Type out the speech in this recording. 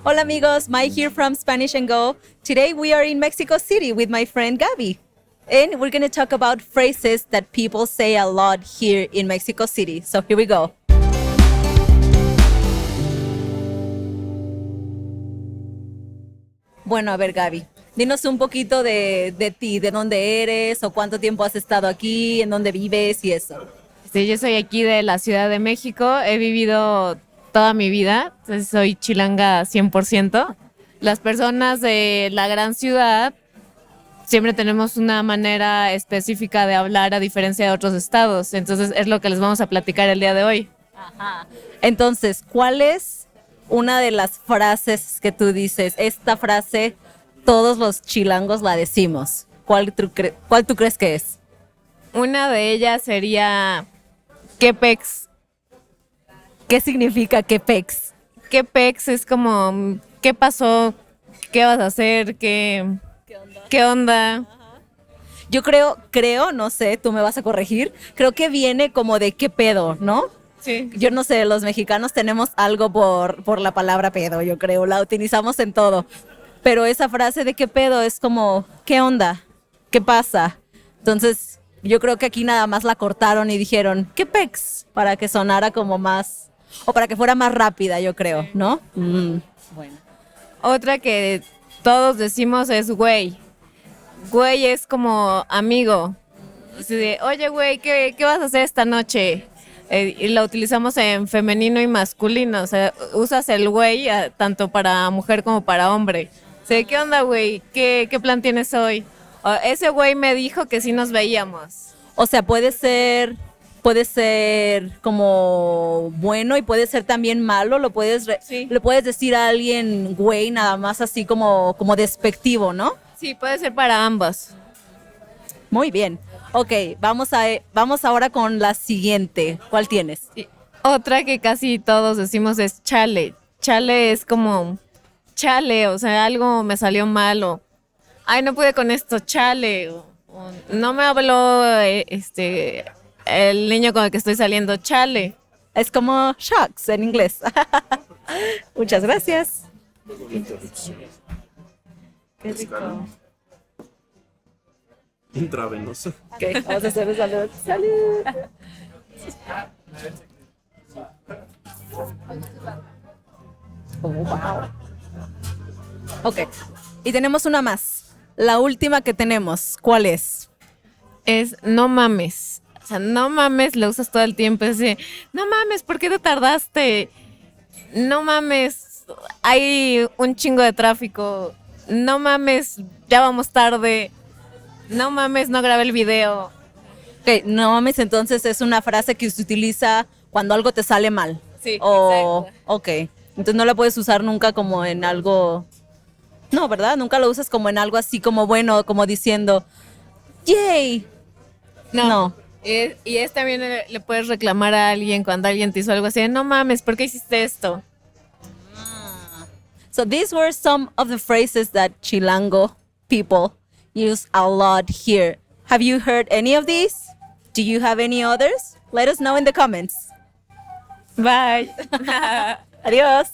Hola amigos, Mai here from Spanish and Go. Today we are in Mexico City with my friend Gaby. And we're going to talk about phrases that people say a lot here in Mexico City. So here we go. Bueno, a ver Gaby, dinos un poquito de ti, de dónde eres o cuánto tiempo has estado aquí, en dónde vives y eso. Sí, yo soy aquí de la Ciudad de México, he vivido toda mi vida, entonces soy chilanga 100%. Las personas de la gran ciudad siempre tenemos una manera específica de hablar a diferencia de otros estados, entonces es lo que les vamos a platicar el día de hoy. Ajá. Entonces, ¿cuál es una de las frases que tú dices? Esta frase todos los chilangos la decimos. ¿Cuál tú crees que es? Una de ellas sería ¿qué pex? ¿Qué significa que pex? ¿Qué pex? Es como ¿qué pasó? ¿Qué vas a hacer? ¿Qué onda? Yo creo, no sé, tú me vas a corregir, creo que viene como de qué pedo, ¿no? Sí. Yo no sé, los mexicanos tenemos algo por la palabra pedo, yo creo, la utilizamos en todo. Pero esa frase de qué pedo es como, ¿qué onda? ¿Qué pasa? Entonces, yo creo que aquí nada más la cortaron y dijeron, ¿qué pex? Para que sonara como más, o para que fuera más rápida, yo creo, ¿no? Bueno. Otra que todos decimos es güey. Güey es como amigo. Así de, oye güey, ¿qué vas a hacer esta noche? Y la utilizamos en femenino y masculino. O sea, usas el güey tanto para mujer como para hombre. O sea, ¿qué onda güey? ¿Qué plan tienes hoy? O, ese güey me dijo que sí nos veíamos. O sea, puede ser como bueno y puede ser también malo. Sí. Le puedes decir a alguien güey nada más así como despectivo, ¿no? Sí, puede ser para ambos. Muy bien. Ok, vamos ahora con la siguiente. ¿Cuál tienes? Sí. Otra que casi todos decimos es chale. Chale es como chale, o sea, algo me salió mal o ay, no pude con esto, chale. O no me habló el niño con el que estoy saliendo, chale. Es como shucks en inglés. Muchas gracias. Qué rico. Intravenoso. Ok, vamos a hacer un salud. ¡Salud! Oh, wow. Ok, y tenemos una más. La última que tenemos, ¿cuál es? Es no mames. O sea, no mames, lo usas todo el tiempo. Es de, no mames, ¿por qué te tardaste? No mames, hay un chingo de tráfico. No mames, ya vamos tarde. No mames, no grabé el video. Ok, no mames, entonces es una frase que se utiliza cuando algo te sale mal. Sí, O, exacto. ok, entonces no la puedes usar nunca como en algo... No, ¿verdad? Nunca lo usas como en algo así como bueno, como diciendo, ¡yay! No. Y es también le puedes reclamar a alguien cuando alguien te hizo algo así. No mames, ¿por qué hiciste esto? So these were some of the phrases that Chilango people use a lot here. Have you heard any of these? Do you have any others? Let us know in the comments. Bye. Adiós.